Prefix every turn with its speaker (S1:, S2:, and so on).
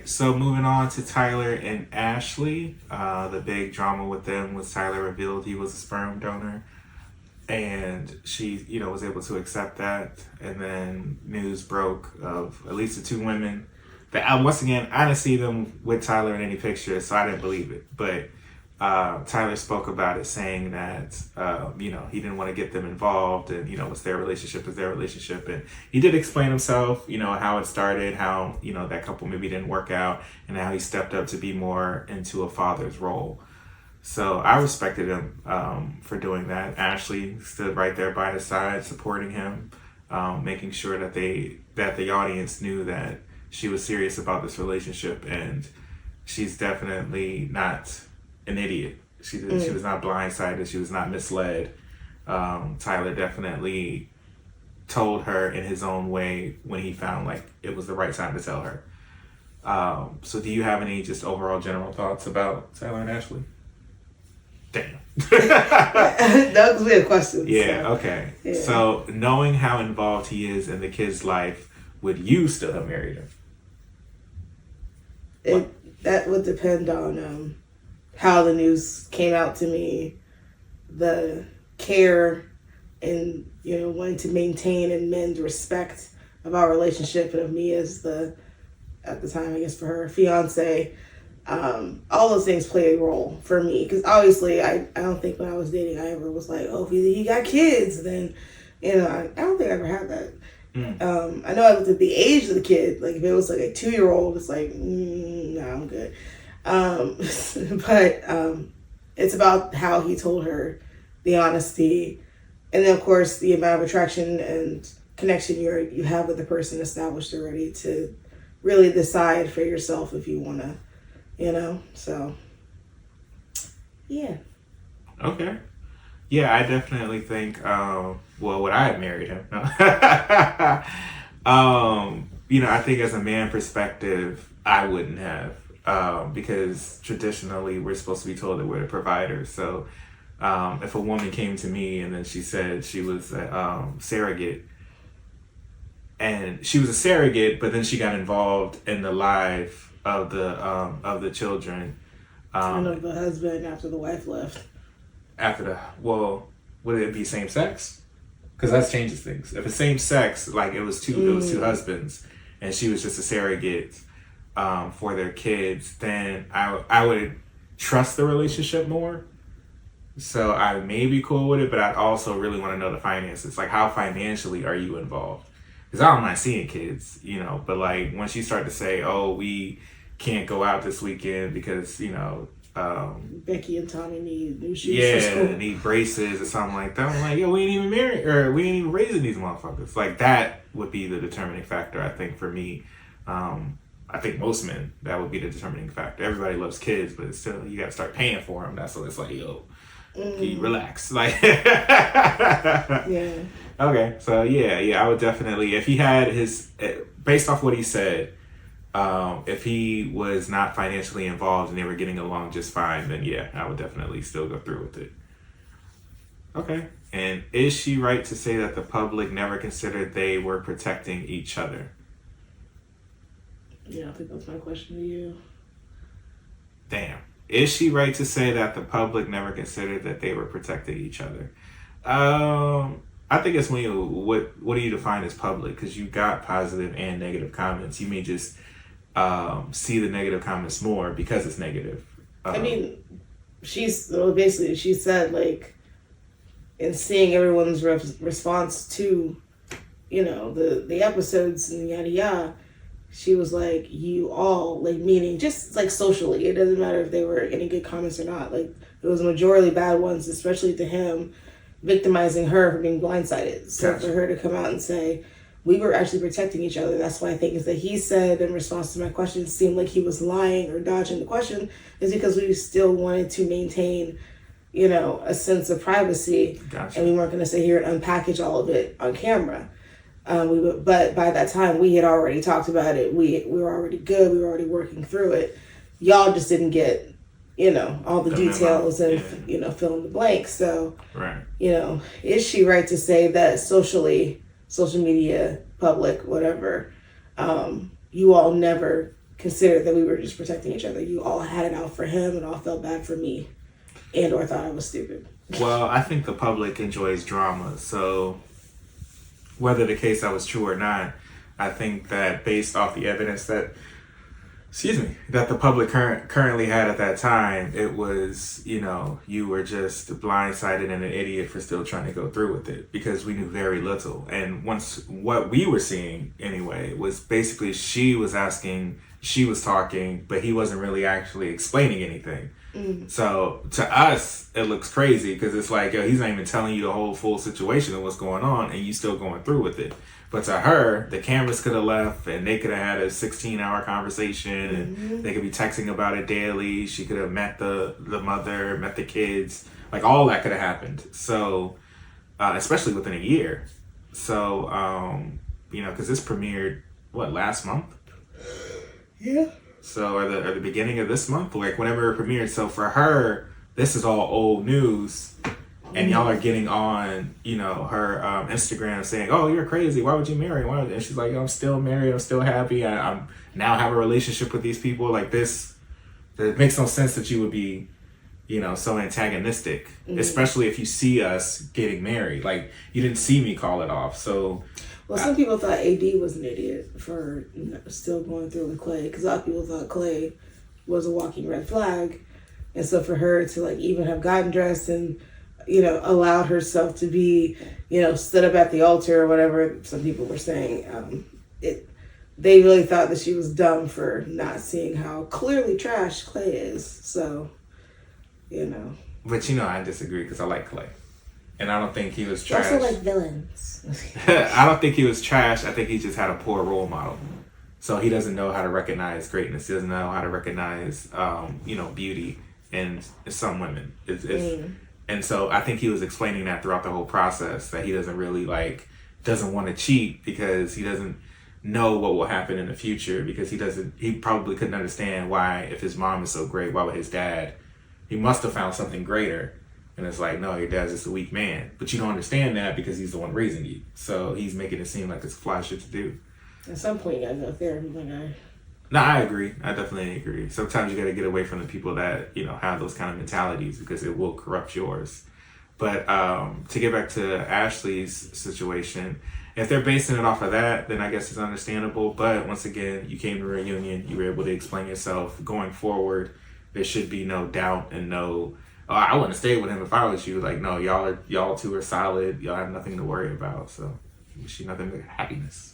S1: so moving on to Tyler and Ashley. The big drama with them was Tyler revealed he was a sperm donor, and she, was able to accept that. And then news broke of at least the two women that once again I didn't see them with Tyler in any pictures, so I didn't believe it. But Tyler spoke about it, saying that he didn't want to get them involved, and it's their relationship is their relationship, and he did explain himself, how it started, how that couple maybe didn't work out, and how he stepped up to be more into a father's role. So I respected him for doing that. Ashley stood right there by his side, supporting him, making sure that the audience knew that she was serious about this relationship, and she's definitely not an idiot. She was not blindsided. She was not misled. Tyler definitely told her in his own way when he found like it was the right time to tell her. So do you have any just overall general thoughts about Tyler and Ashley? Damn.
S2: That was a question.
S1: Yeah, so. Okay. Yeah. So knowing how involved he is in the kid's life, would you still have married him?
S2: That would depend on how the news came out to me, the care and, wanting to maintain and mend respect of our relationship and of me as at the time, I guess, for her fiance. All those things play a role for me, because obviously I don't think when I was dating I ever was like, oh, if he got kids, then, I don't think I ever had that. I know I looked at the age of the kid, like if it was like a 2-year-old, it's like, no, I'm good. But it's about how he told her, the honesty, and then of course the amount of attraction and connection you have with the person established already to really decide for yourself if you want to, so yeah.
S1: Okay. Yeah, I definitely think, would I have married him? No. I think as a man perspective, I wouldn't have. Because traditionally we're supposed to be told that we're the providers. So if a woman came to me and then she said she was a surrogate, and she was a surrogate, but then she got involved in the life of the children.
S2: And of the husband after the wife left.
S1: Would it be same sex? Because that changes things. If it's same sex, like it was two husbands, and she was just a surrogate for their kids, then I would trust the relationship more. So I may be cool with it, but I'd also really want to know the finances. Like, how financially are you involved? Because I don't mind seeing kids, but like once you start to say, oh, we can't go out this weekend because,
S2: Becky and Tommy need new shoes.
S1: Yeah, need braces or something like that. I'm like, yo, we ain't even married, or we ain't even raising these motherfuckers. Like, that would be the determining factor, I think, for me. I think most men, that would be the determining factor. Everybody loves kids, but it's still, you got to start paying for them. That's what it's like, yo, can you relax? Like,
S2: yeah.
S1: Okay, so yeah, I would definitely, if he had based off what he said, if he was not financially involved and they were getting along just fine, then yeah, I would definitely still go through with it. Okay. And is she right to say that the public never considered they were protecting each other?
S2: Yeah, I think that's my question to you.
S1: Damn. Is she right to say that the public never considered that they were protecting each other? I think it's when what do you define as public? Because you got positive and negative comments. You may just see the negative comments more because it's negative.
S2: I mean, she said, like, in seeing everyone's response to, the episodes and yada yada, she was like, you all, like, meaning just like socially, it doesn't matter if they were any good comments or not. Like, it was majority bad ones, especially to him, victimizing her for being blindsided. So gotcha. For her to come out and say, we were actually protecting each other. That's why I think is that he said in response to my question, it seemed like he was lying or dodging the question, is because we still wanted to maintain, a sense of privacy. Gotcha. And we weren't going to sit here and unpackage all of it on camera. But by that time, we had already talked about it. We were already good. We were already working through it. Y'all just didn't get, all the details and, fill in the blanks. So,
S1: right.
S2: Is she right to say that social media, public, whatever, you all never considered that we were just protecting each other. You all had it out for him and all felt bad for me and or thought I was stupid.
S1: Well, I think the public enjoys drama. So whether the case that was true or not, I think that based off the evidence that that the public currently had at that time, it was, you were just blindsided and an idiot for still trying to go through with it because we knew very little. And once what we were seeing anyway was basically she was talking, but he wasn't really actually explaining anything. So to us, it looks crazy because it's like, yo, he's not even telling you the whole full situation of what's going on and you still going through with it. But to her, the cameras could have left and they could have had a 16-hour conversation and they could be texting about it daily. She could have met the mother, met the kids, like all that could have happened. So, especially within a year. So, because this premiered, last month?
S2: Yeah.
S1: So, or the beginning of this month, like whenever it premiered. So for her, this is all old news. And y'all are getting on, her Instagram saying, "Oh, you're crazy. Why would you marry?" And she's like, "I'm still married. I'm still happy. I'm now have a relationship with these people." Like this, it makes no sense that you would be, so antagonistic, especially if you see us getting married. Like you didn't see me call it off. So,
S2: well, some people thought AD was an idiot for still going through with Clay because a lot of people thought Clay was a walking red flag, and so for her to even have gotten dressed and allowed herself to be, stood up at the altar or whatever some people were saying. They really thought that she was dumb for not seeing how clearly trash Clay is. So,
S1: But I disagree because I like Clay. And I don't think he was trash.
S2: Also like villains.
S1: I don't think he was trash. I think he just had a poor role model. So he doesn't know how to recognize greatness. He doesn't know how to recognize, beauty in some women. And so I think he was explaining that throughout the whole process, that he doesn't really doesn't want to cheat because he doesn't know what will happen in the future because he probably couldn't understand why, if his mom is so great, why would his dad, he must have found something greater. And it's like, no, your dad's just a weak man. But you don't understand that because he's the one raising you. So he's making it seem like it's a fly shit to do.
S2: At some point, you gotta go therapy, my guy.
S1: No, I agree. I definitely agree. Sometimes you got to get away from the people that, have those kind of mentalities because it will corrupt yours. But to get back to Ashley's situation, if they're basing it off of that, then I guess it's understandable. But once again, you came to a reunion. You were able to explain yourself. Going forward, there should be no doubt and no, oh, I wouldn't have stayed with him if I was you. Like, no, y'all two are solid. Y'all have nothing to worry about. So wish you nothing but happiness.